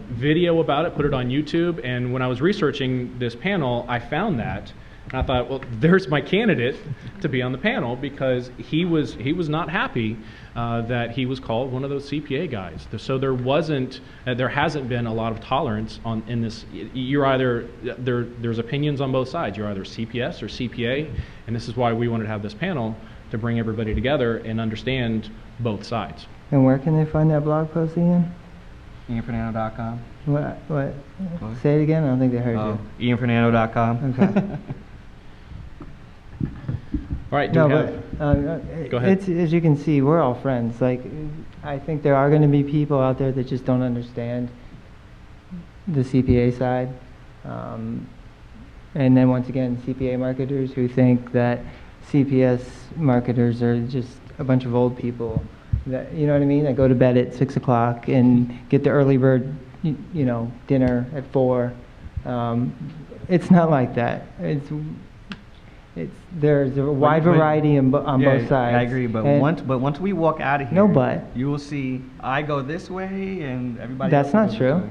video about it, put it on YouTube. And when I was researching this panel, I found that. And I thought, well, there's my candidate to be on the panel, because he was not happy that he was called one of those CPA guys. So there hasn't been a lot of tolerance in this. You're either there's opinions on both sides. You're either CPS or CPA, and this is why we wanted to have this panel, to bring everybody together and understand both sides. And where can they find that blog post, Ian? IanFernando.com. What? Say it again. I don't think they heard you. IanFernando.com. Okay. All right, No, we but have? Go ahead. it's, as you can see, we're all friends. Like, I think there are going to be people out there that just don't understand the CPA side. And then once again, CPA marketers who think that CPS marketers are just a bunch of old people that, you know what I mean, that go to bed at 6 o'clock and get the early bird, dinner at 4. It's not like that. There's a wide variety on both sides. I agree, but And once we walk out of here, No, but. you will see I go this way and everybody That's else not goes this true. way.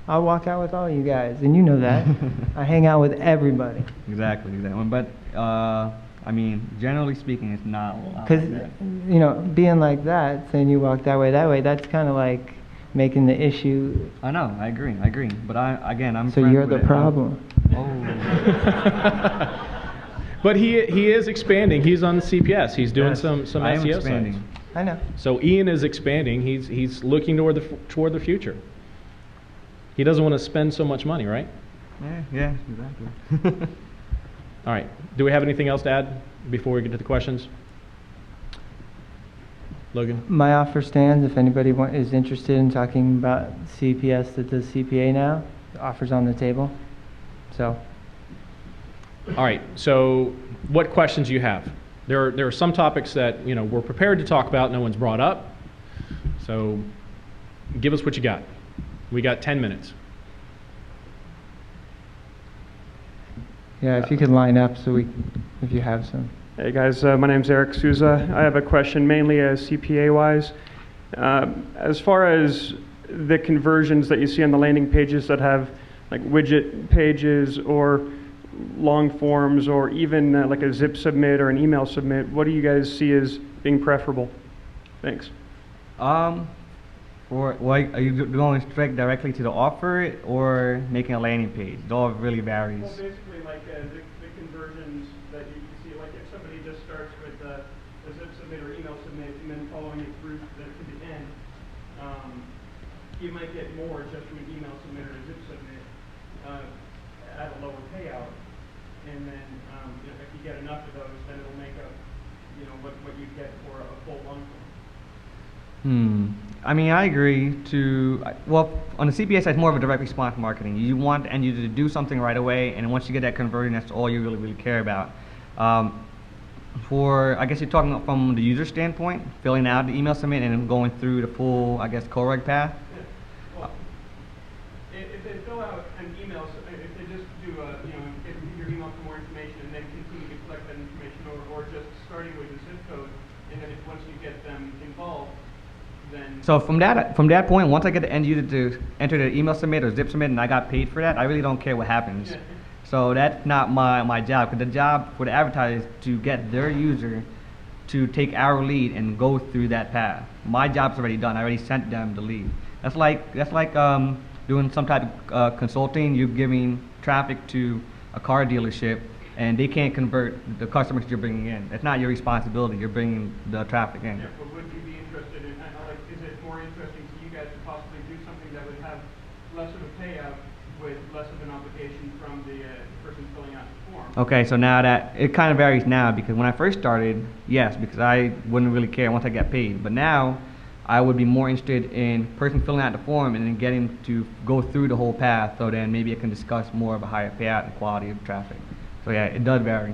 I'll walk out with all you guys, and you know that. I hang out with everybody. Exactly. But I mean, generally speaking, it's not. Because, being like that, saying you walk that way, that's kind of like making the issue. I know. I agree. But I'm. So friends you're with the it. problem. Oh. But he is expanding. He's on the CPS. He's doing Yes, some I am SEO expanding. sites. I know. So Ian is expanding. He's looking toward the future. He doesn't want to spend so much money, right? Yeah, exactly. All right. Do we have anything else to add before we get to the questions? Logan? My offer stands if anybody is interested in talking about CPS that does CPA now. The offer's on the table. So. All right. So what questions do you have? There are some topics that we're prepared to talk about. No one's brought up. So give us what you got. We got 10 minutes. Yeah, if you could line up if you have some. Hey guys, my name's Eric Souza. I have a question mainly CPA-wise. As far as the conversions that you see on the landing pages that have like widget pages or long forms or even like a zip submit or an email submit, what do you guys see as being preferable? Thanks. Or like, are you going straight directly to the offer or making a landing page? It all really varies. Well, basically, like the conversions that you can see, like if somebody just starts with a zip submit or email submit and then following it through to the end, you might get more just from an email submit or a zip submit at a lower payout. And then if you get enough of those, then it'll make up what you get for a full long form. I mean, I agree well, on the CPA side, it's more of a direct response marketing. You want the end user to do something right away, and once you get that conversion, that's all you really care about. I guess you're talking from the user standpoint, filling out the email submit and then going through the full, I guess, co-reg path. Well, if they fill out an email, if they just do get your email for more information and then continue to collect that information, or just starting with the zip code, and then once you get them involved, then. So from that point, once I get the end user to enter the email submit or zip submit and I got paid for that, I really don't care what happens. Yeah. So that's not my job, because the job for the advertiser is to get their user to take our lead and go through that path. My job's already done. I already sent them the lead. That's like doing some type of consulting. You're giving traffic to a car dealership, and they can't convert the customers you're bringing in. It's not your responsibility. You're bringing the traffic in. Yeah, but would you be interested in, is it more interesting to you guys to possibly do something that would have less of a payout with less of an obligation from the person filling out the form? Okay, so now that it kind of varies now, because when I first started, yes, because I wouldn't really care once I got paid. But now I would be more interested in person filling out the form and then getting to go through the whole path, so then maybe I can discuss more of a higher payout and quality of traffic. So yeah, it does vary.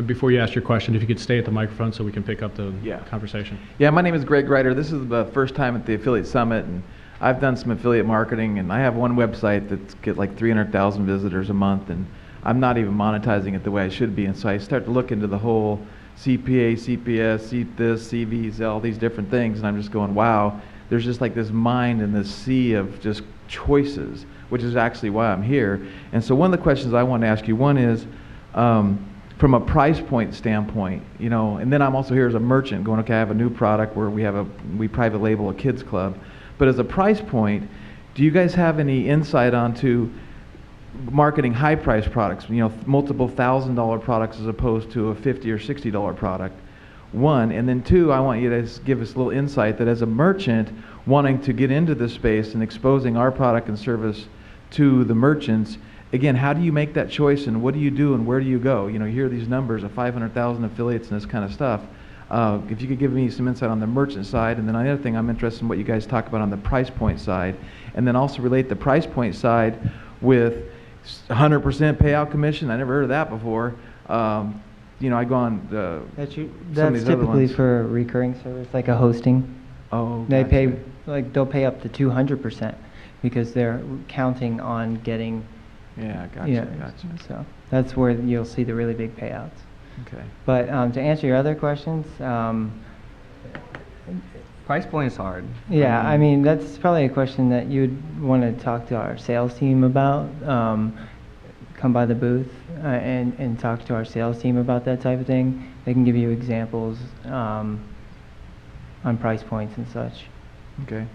Before you ask your question, if you could stay at the microphone so we can pick up the conversation. Yeah, my name is Greg Ryder. This is the first time at the Affiliate Summit, and I've done some affiliate marketing, and I have one website that's get like 300,000 visitors a month, and I'm not even monetizing it the way I should be. And so I start to look into the whole CPA, CPS, CVs, all these different things, and I'm just going, wow, there's just like this mind and this sea of just choices, which is actually why I'm here. And so one of the questions I want to ask you, one is, from a price point standpoint, you know, and then I'm also here as a merchant going, okay, I have a new product where we private label a kids club. But as a price point, do you guys have any insight onto marketing high price products, you know, multiple $1,000 products as opposed to a $50 or $60 product? One, and then two, I want you to give us a little insight that as a merchant wanting to get into this space and exposing our product and service to the merchants, again, how do you make that choice, and what do you do, and where do you go? You know, you hear these numbers of 500,000 affiliates and this kind of stuff. If you could give me some insight on the merchant side, and then on the other thing, I'm interested in what you guys talk about on the price point side, and then also relate the price point side with 100% payout commission. I never heard of that before. You know, I go on That's some of that's these other typically ones. for a recurring service, like a hosting. Oh, They gotcha. pay, like, they'll pay up to 200% because they're counting on getting, Yeah, gotcha, yeah, gotcha. so that's where you'll see the really big payouts. Okay. But to answer your other questions, Price point is hard. yeah, I mean, that's probably a question that you'd want to talk to our sales team about. Come by the booth and talk to our sales team about that type of thing. They can give you examples on price points and such. Okay.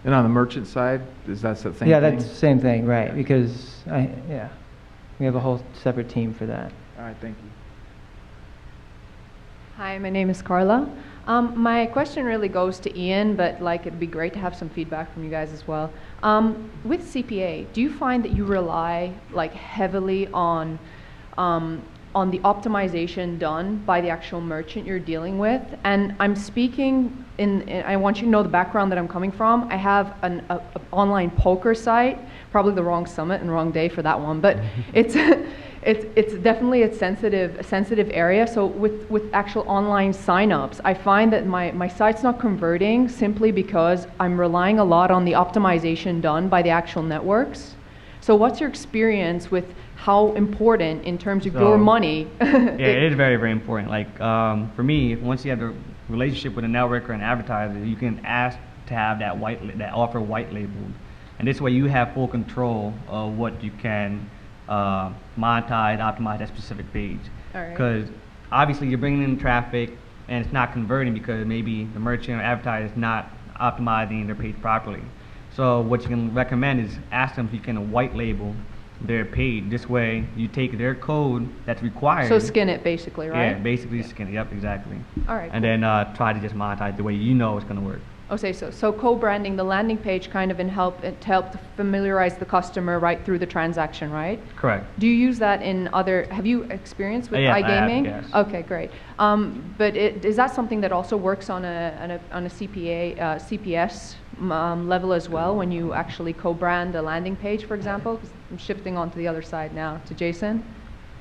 And on the merchant side, is that the same Yeah, thing? that's the same thing, right? Because we have a whole separate team for that. All right, thank you. Hi, my name is Carla. My question really goes to Ian, but like it'd be great to have some feedback from you guys as well. With CPA, do you find that you rely like heavily on the optimization done by the actual merchant you're dealing with? And I'm speaking I want you to know the background that I'm coming from. I have an online poker site, probably the wrong summit and wrong day for that one, but it's it's definitely a sensitive area. So with actual online signups, I find that my site's not converting simply because I'm relying a lot on the optimization done by the actual networks. So what's your experience with how important in terms of your money? Yeah, it is very, very important. Like for me, once you have the relationship with a network or an advertiser, you can ask to have that offer white labeled, and this way you have full control of what you can monetize, optimize that specific page. All right. Because obviously you're bringing in traffic and it's not converting because maybe the merchant or advertiser is not optimizing their page properly. So what you can recommend is ask them if you can white label their page. This way you take their code that's required. So skin it basically, right? Yeah, basically skin it. Yep, exactly. All right. And then try to just monetize the way you know it's going to work. Okay, so co-branding the landing page kind of to help to familiarize the customer right through the transaction, right? Correct. Do you use that in other? Have you experienced with Yeah, I have, iGaming? yes. Okay, great. But is that something that also works on a CPA CPS level as well when you actually co-brand a landing page, for example? 'Cause I'm shifting on to the other side now to Jason.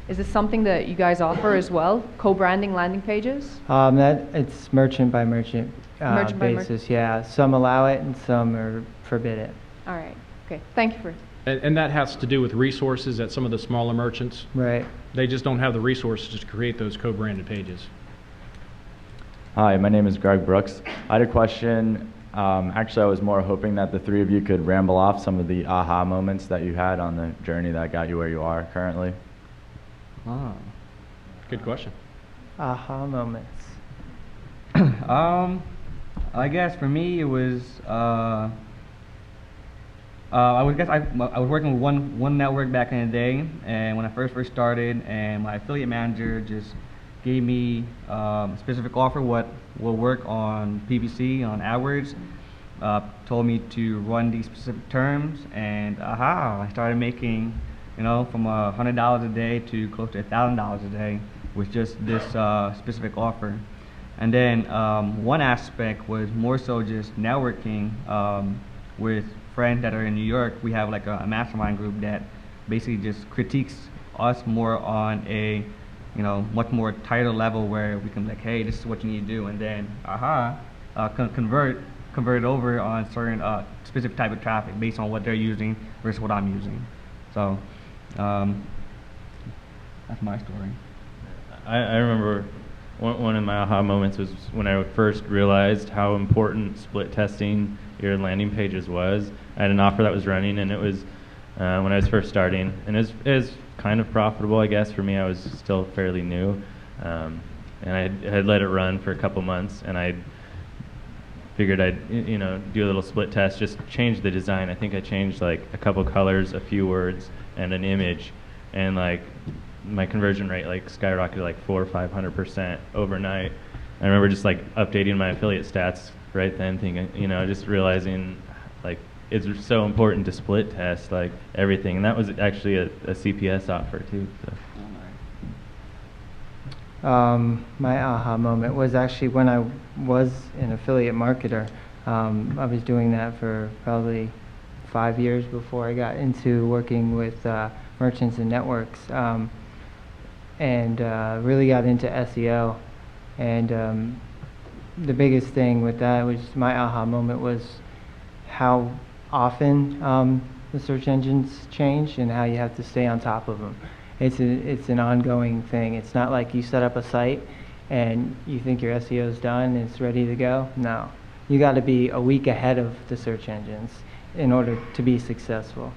Is this something that you guys offer as well? Co-branding landing pages? That it's merchant by merchant, Merchant by basis. Yeah, some allow it and some are forbid it. All right. Okay. Thank you for. And that has to do with resources at some of the smaller merchants. Right. They just don't have the resources to create those co-branded pages. Hi, my name is Greg Brooks. I had a question. Actually, I was more hoping that the three of you could ramble off some of the aha moments that you had on the journey that got you where you are currently. Good question. Aha moments. I guess for me it was I was working with one network back in the day, and when I first started, and my affiliate manager just gave me a specific offer what will work on PPC on AdWords. Told me to run these specific terms, and I started making, from $100 a day to close to $1,000 a day with just this specific offer. And then one aspect was more so just networking with friends that are in New York. We have like a mastermind group that basically just critiques us more on a much more tighter level, where we can be like, hey, this is what you need to do, and then convert over on certain specific type of traffic based on what they're using versus what I'm using. So that's my story. I remember one of my aha moments was when I first realized how important split testing your landing pages was. I had an offer that was running, and it was when I was first starting, and it was kind of profitable, I guess. For me, I was still fairly new, and I had let it run for a couple months, and I figured I'd do a little split test, just change the design. I think I changed like a couple colors, a few words, and an image, and like my conversion rate like skyrocketed like 400 or 500% overnight. I remember just like updating my affiliate stats right then, thinking, just realizing like it's so important to split test like everything, and that was actually a CPS offer too. So. My aha moment was actually when I was an affiliate marketer. I was doing that for probably 5 years before I got into working with merchants and networks, and really got into SEO. And the biggest thing with that was my aha moment was how often the search engines change and how you have to stay on top of them. It's an ongoing thing. It's not like you set up a site and you think your SEO is done and it's ready to go. No, you got to be a week ahead of the search engines in order to be successful,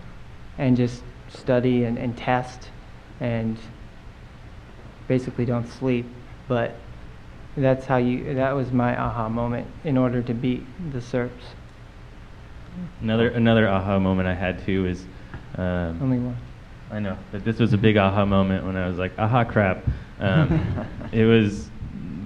and just study and test, and basically don't sleep. But that was my aha moment in order to beat the SERPs. Another aha moment I had too is Only one. I know, but this was a big aha moment when I was like, aha crap. It was,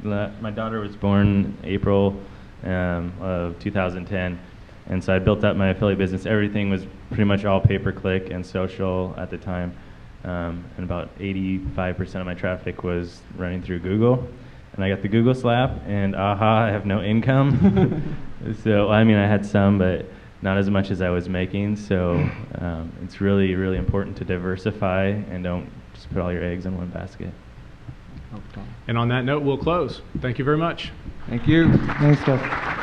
my daughter was born April of 2010, and so I built up my affiliate business. Everything was pretty much all pay-per-click and social at the time, and about 85% of my traffic was running through Google. And I got the Google slap, and I have no income. So, I mean, I had some, but not as much as I was making. So it's really, really important to diversify and don't just put all your eggs in one basket. And on that note, we'll close. Thank you very much. Thank you. Thanks, Jeff.